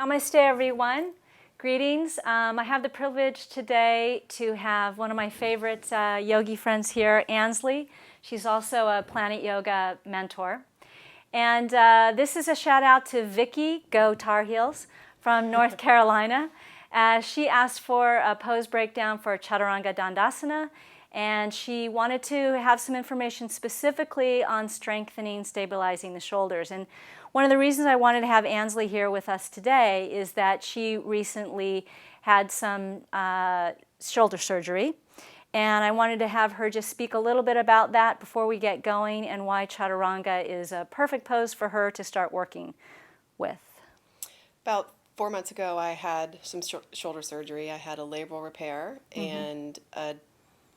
Namaste, everyone. Greetings. I have the privilege today to have one of my favorite yogi friends here, Ansley. She's also a Planet Yoga mentor. And this is a shout out to Vicky, Go Tar Heels, from North Carolina. She asked for a pose breakdown for Chaturanga Dandasana, and she wanted to have some information specifically on strengthening, stabilizing the shoulders. And one of the reasons I wanted to have Ansley here with us today is that she recently had some shoulder surgery. And I wanted to have her just speak a little bit about that before we get going and why Chaturanga is a perfect pose for her to start working with. About 4 months ago, I had some shoulder surgery. I had a labral repair and a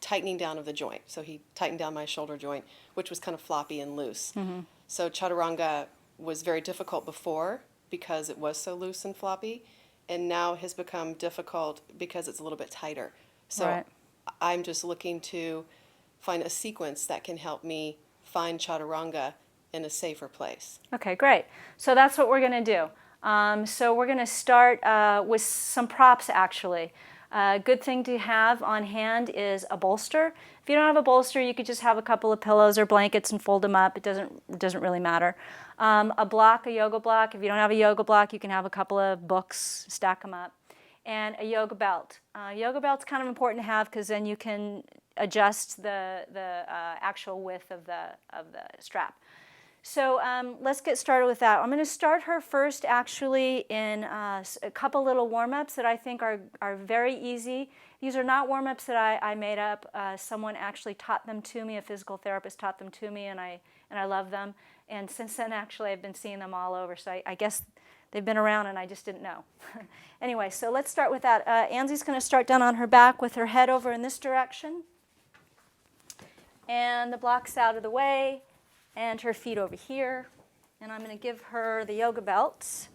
tightening down of the joint. So he tightened down my shoulder joint, which was kind of floppy and loose. So Chaturanga was very difficult before because it was so loose and floppy, and now has become difficult because it's a little bit tighter. So Right. I'm just looking to find a sequence that can help me find Chaturanga in a safer place. Okay, great. So that's what we're going to do. So we're going to start with some props, actually. A good thing to have on hand is a bolster. If you don't have a bolster, you could just have a couple of pillows or blankets and fold them up. It doesn't really matter. A block, a yoga block. If you don't have a yoga block, you can have a couple of books, stack them up. And a yoga belt. Yoga belt's kind of important to have because then you can adjust the actual width of the strap. So let's get started with that. I'm going to start her first actually in a couple little warm-ups that I think are very easy. These are not warm-ups that I made up. Someone actually taught them to me, a physical therapist taught them to me, and I love them. And since then, actually, I've been seeing them all over. So I guess they've been around and I just didn't know. Anyway, so let's start with that. Ansley's going to start down on her back with her head over in this direction. And the block's out of the way. And her feet over here. And I'm going to give her the yoga belt.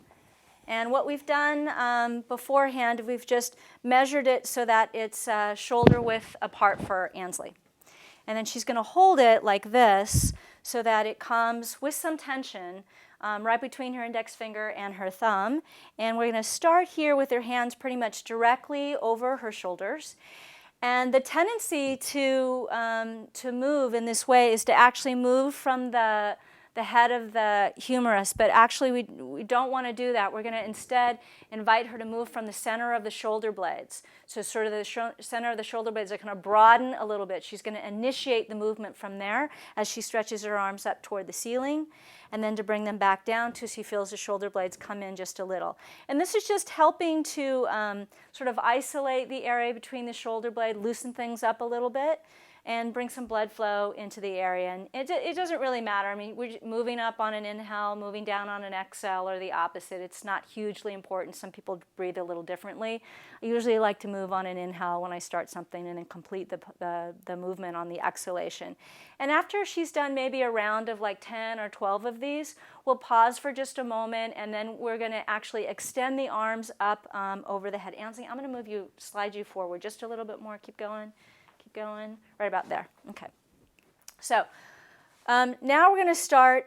And what we've done beforehand, we've just measured it so that it's shoulder width apart for Ansley. And then she's going to hold it like this so that it comes with some tension right between her index finger and her thumb. And we're going to start here with her hands pretty much directly over her shoulders. And the tendency to move in this way is to actually move from the head of the humerus, but actually we don't want to do that. We're going to instead invite her to move from the center of the shoulder blades. So sort of the center of the shoulder blades are going to broaden a little bit. She's going to initiate the movement from there as she stretches her arms up toward the ceiling, and then to bring them back down till she feels the shoulder blades come in just a little. And this is just helping to sort of isolate the area between the shoulder blade, loosen things up a little bit, and bring some blood flow into the area. And it doesn't really matter. I mean, we're moving up on an inhale, moving down on an exhale, or the opposite. It's not hugely important. Some people breathe a little differently. I usually like to move on an inhale when I start something and then complete the movement on the exhalation. And after she's done maybe a round of like 10 or 12 of these, we'll pause for just a moment, and then we're going to actually extend the arms up over the head. Ansley, I'm going to slide you forward just a little bit more. Keep going. Going right about there. Okay. So now we're going to start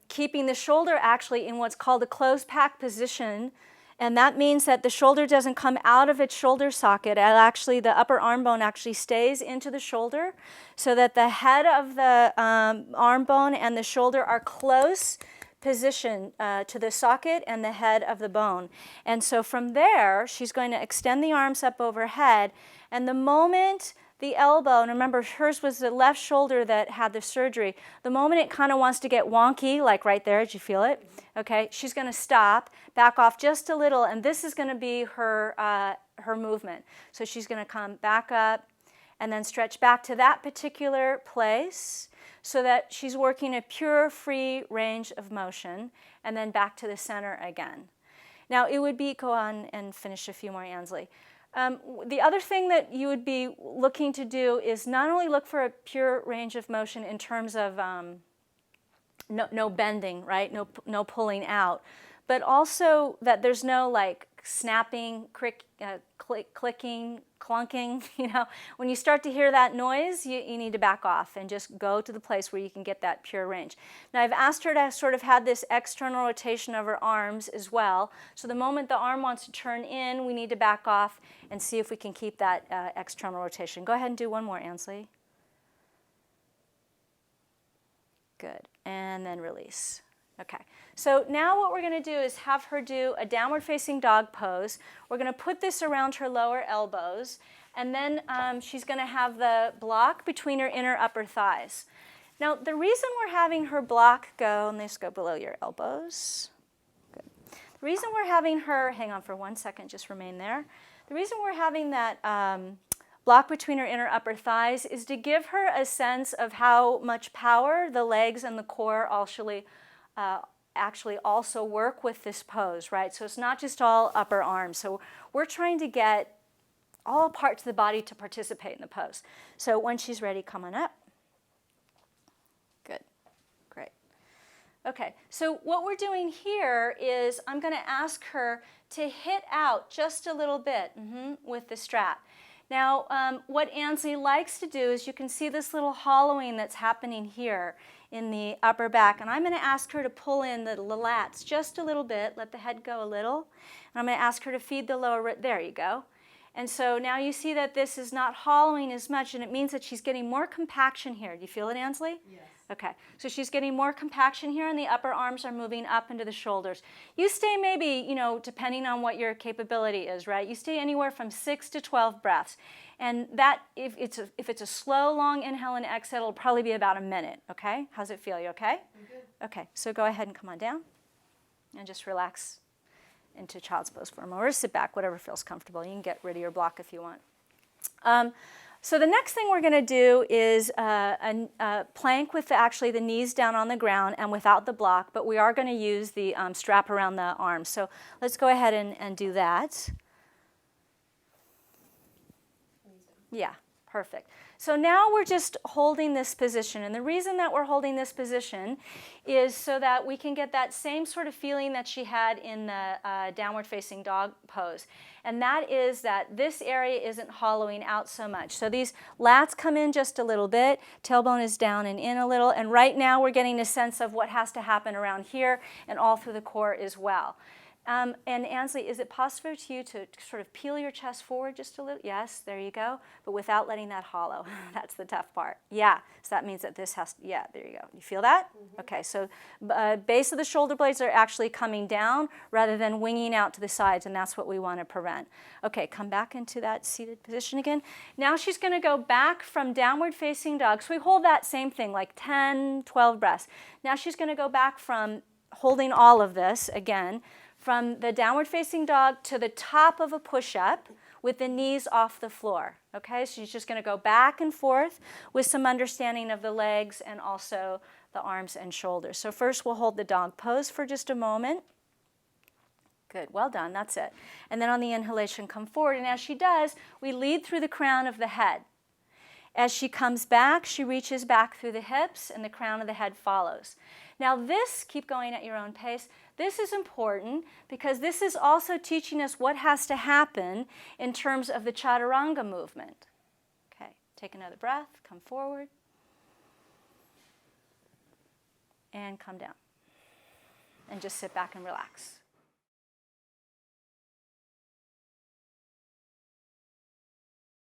keeping the shoulder actually in what's called a closed pack position, and that means that the shoulder doesn't come out of its shoulder socket. Actually, the upper arm bone actually stays into the shoulder, so that the head of the arm bone and the shoulder are close position to the socket and the head of the bone. And so from there, she's going to extend the arms up overhead, and the moment the elbow, and remember hers was the left shoulder that had the surgery, the moment it kind of wants to get wonky, like right there, did you feel it? Okay, she's going to stop, back off just a little, and this is going to be her movement. So she's going to come back up and then stretch back to that particular place so that she's working a pure, free range of motion, and then back to the center again. Now it would be, go on and finish a few more, Ansley. The other thing that you would be looking to do is not only look for a pure range of motion in terms of no bending, right? No pulling out, but also that there's no like snapping, clicking, clunking, when you start to hear that noise, you need to back off and just go to the place where you can get that pure range. Now I've asked her to sort of have this external rotation of her arms as well. So the moment the arm wants to turn in, we need to back off and see if we can keep that external rotation. Go ahead and do one more, Ansley. Good, and then release. Okay, so now what we're going to do is have her do a downward facing dog pose. We're going to put this around her lower elbows, and then she's going to have the block between her inner upper thighs. Now the reason we're having her block go, and let's go below your elbows. Good. The reason we're having her, hang on for 1 second, just remain there. The reason we're having that block between her inner upper thighs is to give her a sense of how much power the legs and the core actually also work with this pose, right? So it's not just all upper arms. So we're trying to get all parts of the body to participate in the pose. So when she's ready, come on up. Good, great. Okay, so what we're doing here is I'm going to ask her to hit out just a little bit with the strap. Now, what Ansley likes to do is you can see this little hollowing that's happening here in the upper back. And I'm going to ask her to pull in the lats just a little bit, let the head go a little. And I'm going to ask her to feed the lower rib. There you go. And so now you see that this is not hollowing as much, and it means that she's getting more compaction here. Do you feel it, Ansley? Yes. Okay, so she's getting more compaction here, and the upper arms are moving up into the shoulders. You stay maybe, depending on what your capability is, right? You stay anywhere from 6 to 12 breaths. And that, if it's a slow, long inhale and exhale, it'll probably be about a minute, okay? How's it feel? You okay? I'm good. Okay, so go ahead and come on down and just relax into child's pose for a moment, or sit back, whatever feels comfortable. You can get rid of your block if you want. So the next thing we're going to do is a plank with actually the knees down on the ground and without the block, but we are going to use the strap around the arms. So let's go ahead and do that. Yeah, perfect. So now we're just holding this position, and the reason that we're holding this position is so that we can get that same sort of feeling that she had in the downward facing dog pose. And that is that this area isn't hollowing out so much. So these lats come in just a little bit, tailbone is down and in a little, and right now we're getting a sense of what has to happen around here and all through the core as well. And Ansley, is it possible to you to sort of peel your chest forward just a little? Yes, there you go, but without letting that hollow. That's the tough part. Yeah, so that means that this has to, yeah, there you go. You feel that? Mm-hmm. Okay, so base of the shoulder blades are actually coming down rather than winging out to the sides, and that's what we want to prevent. Okay, come back into that seated position again. Now she's going to go back from downward facing dog. So we hold that same thing, like 10, 12 breaths. Now she's going to go back from holding all of this again, from the downward facing dog to the top of a push-up with the knees off the floor. Okay, so she's just going to go back and forth with some understanding of the legs and also the arms and shoulders. So first we'll hold the dog pose for just a moment. Good, well done, that's it. And then on the inhalation, come forward, and as she does, we lead through the crown of the head. As she comes back, she reaches back through the hips, and the crown of the head follows. Now this, keep going at your own pace, this is important because this is also teaching us what has to happen in terms of the Chaturanga movement. Okay, take another breath, come forward, and come down. And just sit back and relax.